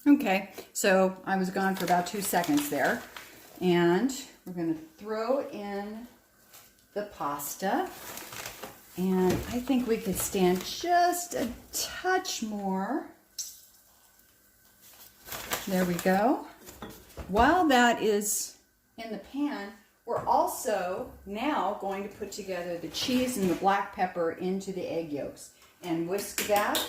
Okay, so I was gone for about 2 seconds there. And we're going to throw in the pasta. And I think we could stand just a touch more. There we go. While that is in the pan, we're also now going to put together the cheese and the black pepper into the egg yolks and whisk that.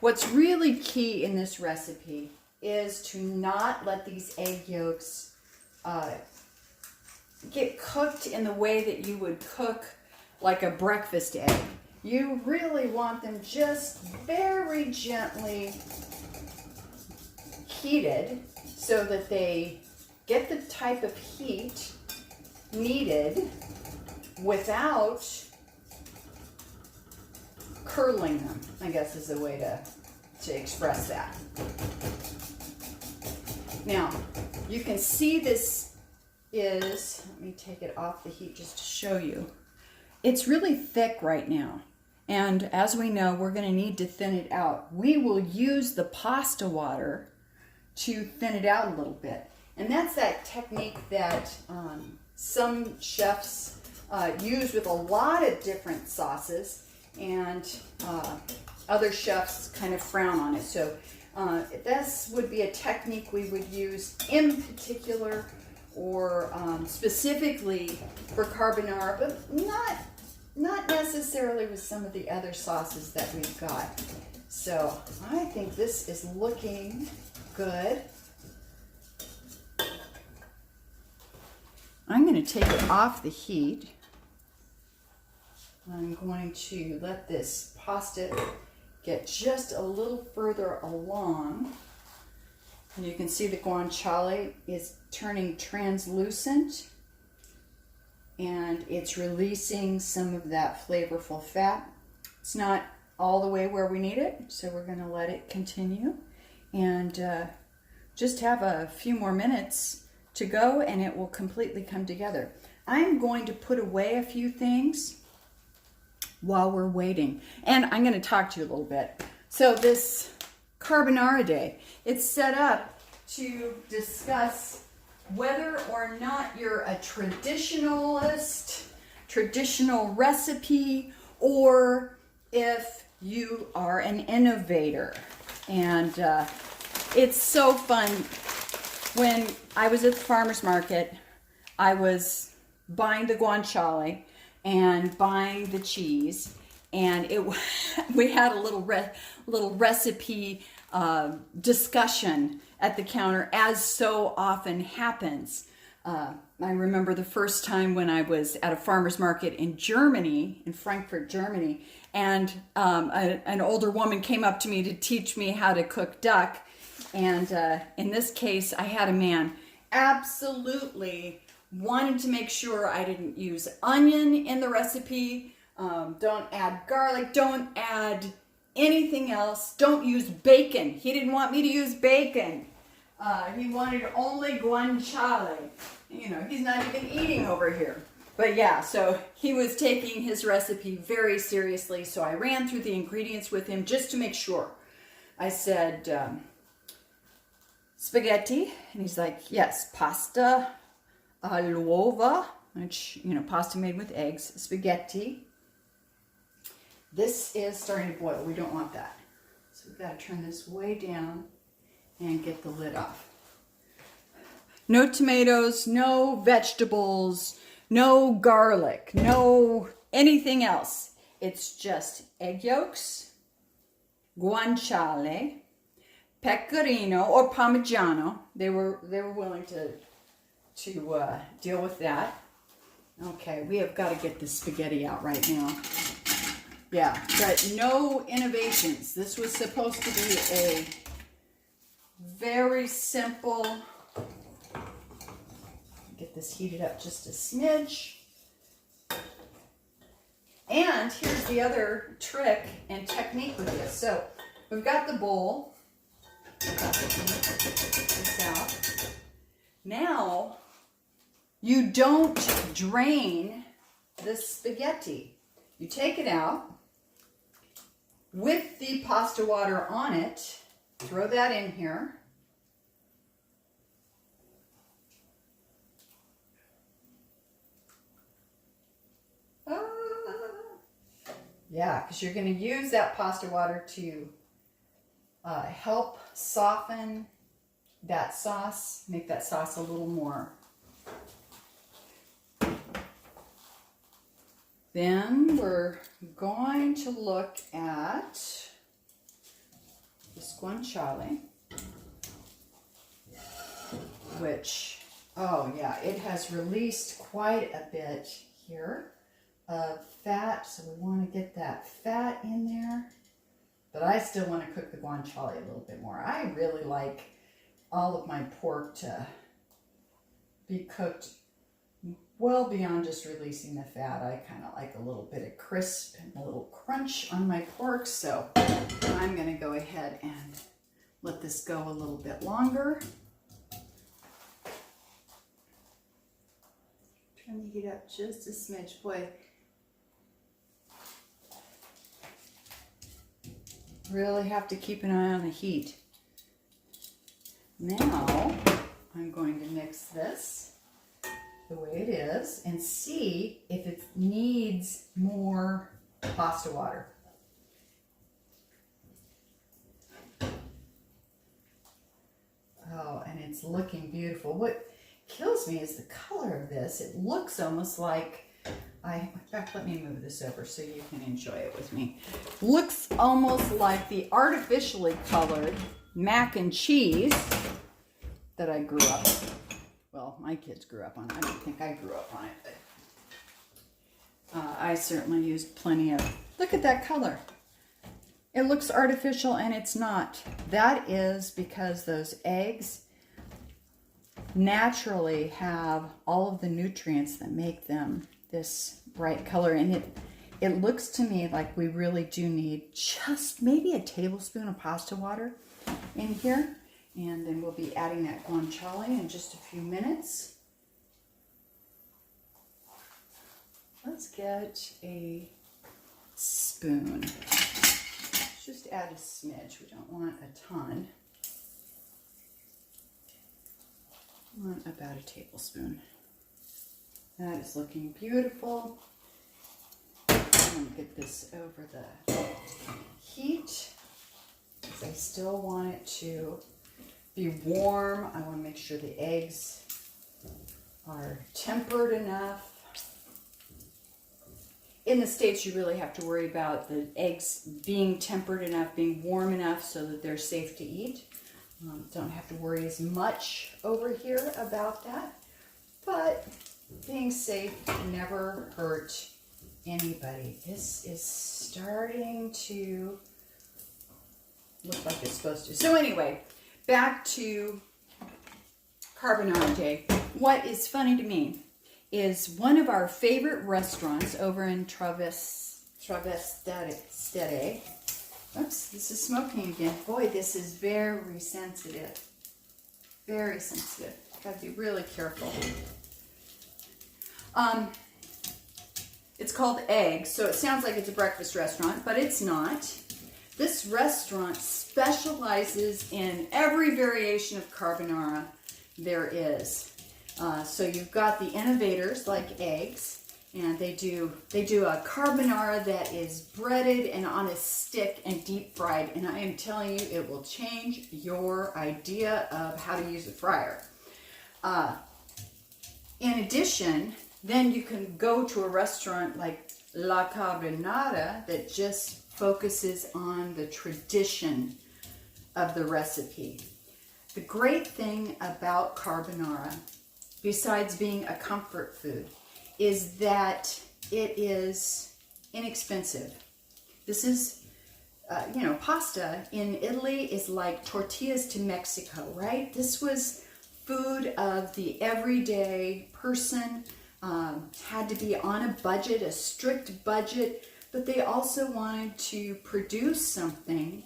What's really key in this recipe is to not let these egg yolks get cooked in the way that you would cook like a breakfast egg. You really want them just very gently heated so that they get the type of heat needed without curdling them, I guess is the way to express that. Now, you can see this is, let me take it off the heat just to show you. It's really thick right now. And as we know, we're going to need to thin it out. We will use the pasta water to thin it out a little bit. And that's that technique that some chefs use with a lot of different sauces, and other chefs kind of frown on it. So this would be a technique we would use in particular or specifically for carbonara, but not necessarily with some of the other sauces that we've got. So I think this is looking good. I'm going to take it off the heat. I'm going to let this pasta get just a little further along. And you can see the guanciale is turning translucent and it's releasing some of that flavorful fat. It's not all the way where we need it, so we're going to let it continue and just have a few more minutes to go and it will completely come together. I'm going to put away a few things while we're waiting, and I'm going to talk to you a little bit. So this Carbonara Day, it's set up to discuss whether or not you're a traditionalist, traditional recipe, or if you are an innovator. And it's so fun. When I was at the farmer's market, I was buying the guanciale and buying the cheese, and we had a little recipe discussion at the counter, as so often happens. I remember the first time when I was at a farmer's market in Germany, in Frankfurt, Germany, and an older woman came up to me to teach me how to cook duck. And in this case, I had a man absolutely wanted to make sure I didn't use onion in the recipe. Don't add garlic. Don't add anything else. Don't use bacon. He didn't want me to use bacon. He wanted only guanciale. You know, he's not even eating over here. But yeah, so he was taking his recipe very seriously. So I ran through the ingredients with him just to make sure. I said, spaghetti, and he's like, yes, pasta all'uovo, which, you know, pasta made with eggs, spaghetti. This is starting to boil. We don't want that. So we've got to turn this way down and get the lid off. No tomatoes, no vegetables, no garlic, no anything else. It's just egg yolks, guanciale, pecorino or parmigiano. They were willing to deal with that. Okay, we have got to get the spaghetti out right now. Yeah, but no innovations. This was supposed to be a very simple. Get this heated up just a smidge. And here's the other trick and technique with this. So we've got the bowl. This out. Now, you don't drain the spaghetti. You take it out with the pasta water on it, throw that in here. Yeah, because you're going to use that pasta water to help soften that sauce, make that sauce a little more. Then we're going to look at the guanciale, which, oh yeah, it has released quite a bit here of fat, so we want to get that fat in there. But I still want to cook the guanciale a little bit more. I really like all of my pork to be cooked well beyond just releasing the fat. I kind of like a little bit of crisp and a little crunch on my pork, so I'm going to go ahead and let this go a little bit longer. Turn the heat up just a smidge. Boy, really have to keep an eye on the heat. Now I'm going to mix this the way it is and see if it needs more pasta water. Oh, and it's looking beautiful. What kills me is the color of this. It looks almost like in fact, let me move this over so you can enjoy it with me. Looks almost like the artificially colored mac and cheese that I grew up, well, my kids grew up on. I don't think I grew up on it, but I certainly used plenty of, look at that color. It looks artificial and it's not. That is because those eggs naturally have all of the nutrients that make them this bright color, and it looks to me like we really do need just maybe a tablespoon of pasta water in here, and then we'll be adding that guanciale in just a few minutes. Let's get a spoon. Just add a smidge. We don't want a ton. We want about a tablespoon. That is looking beautiful. I'm going to get this over the heat because I still want it to be warm. I want to make sure the eggs are tempered enough. In the States, you really have to worry about the eggs being tempered enough, being warm enough so that they're safe to eat. Don't have to worry as much over here about that. But being safe never hurt anybody. This is starting to look like it's supposed to. So anyway, back to Carbonara Day. What is funny to me is one of our favorite restaurants over in Travestere. Oops, this is smoking again. Boy, this is very sensitive. Very sensitive. Gotta be really careful. It's called Egg, so it sounds like it's a breakfast restaurant, but it's not. This restaurant specializes in every variation of carbonara there is. So you've got the innovators like Eggs, and they do a carbonara that is breaded and on a stick and deep fried, and I am telling you, it will change your idea of how to use a fryer. In addition, then you can go to a restaurant like La Carbonara that just focuses on the tradition of the recipe. The great thing about carbonara, besides being a comfort food, is that it is inexpensive. This is, pasta in Italy is like tortillas to Mexico, right? This was food of the everyday person, had to be on a budget, a strict budget, but they also wanted to produce something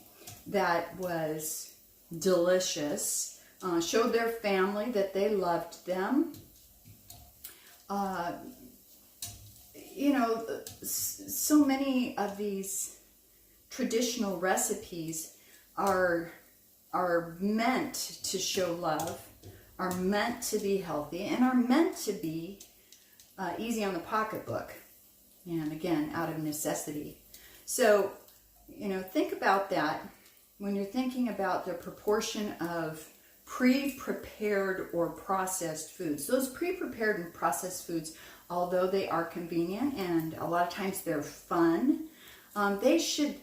that was delicious, showed their family that they loved them. So many of these traditional recipes are are meant to show love, are meant to be healthy, and are meant to be easy on the pocketbook. And again, out of necessity. So, think about that when you're thinking about the proportion of pre-prepared or processed foods. Those pre-prepared and processed foods, although they are convenient and a lot of times they're fun, they should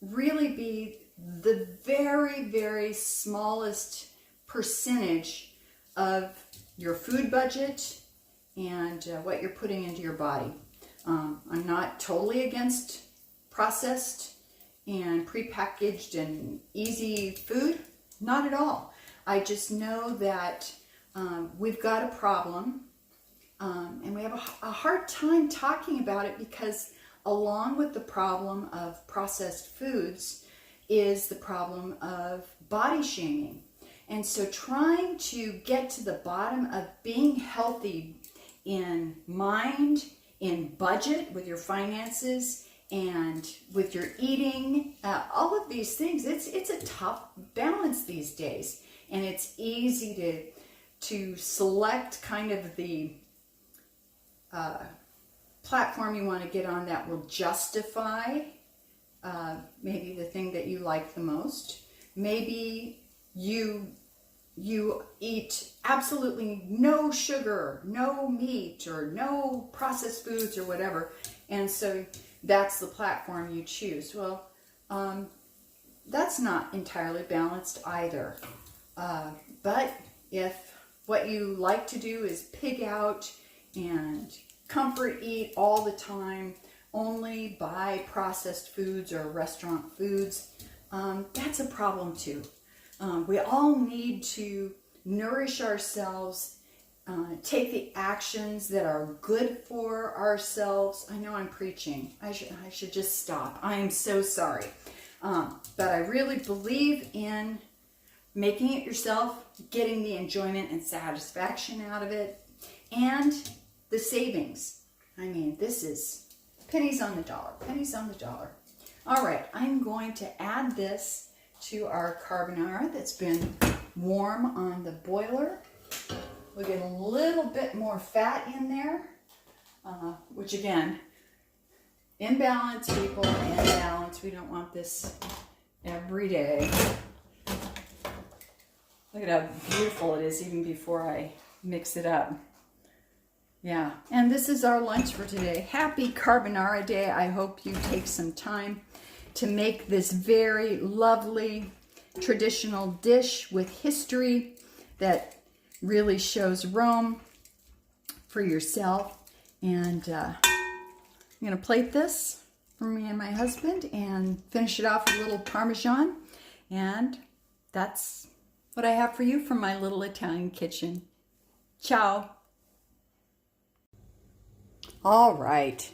really be the very, very smallest percentage of your food budget and what you're putting into your body. I'm not totally against processed and prepackaged and easy food, not at all. I just know that we've got a problem, and we have a hard time talking about it because along with the problem of processed foods is the problem of body shaming. And so trying to get to the bottom of being healthy in mind, in budget, with your finances, and with your eating, all of these things, it's a tough balance these days. And it's easy to select kind of the platform you want to get on that will justify maybe the thing that you like the most. Maybe you eat absolutely no sugar, no meat, or no processed foods or whatever, and so that's the platform you choose. Well, that's not entirely balanced either. But if what you like to do is pig out and comfort eat all the time, only buy processed foods or restaurant foods, that's a problem too. We all need to nourish ourselves, take the actions that are good for ourselves. I know I'm preaching. I should just stop. I am so sorry. But I really believe in making it yourself, getting the enjoyment and satisfaction out of it, and the savings. I mean, this is pennies on the dollar, pennies on the dollar. All right, I'm going to add this to our carbonara that's been warm on the boiler. We'll get a little bit more fat in there, which again, imbalance, people, imbalance. We don't want this every day. Look at how beautiful it is even before I mix it up. Yeah, and this is our lunch for today. Happy Carbonara Day. I hope you take some time to make this very lovely traditional dish with history that really shows Rome for yourself. And I'm going to plate this for me and my husband and finish it off with a little Parmesan. And that's what I have for you from my little Italian kitchen. Ciao. All right.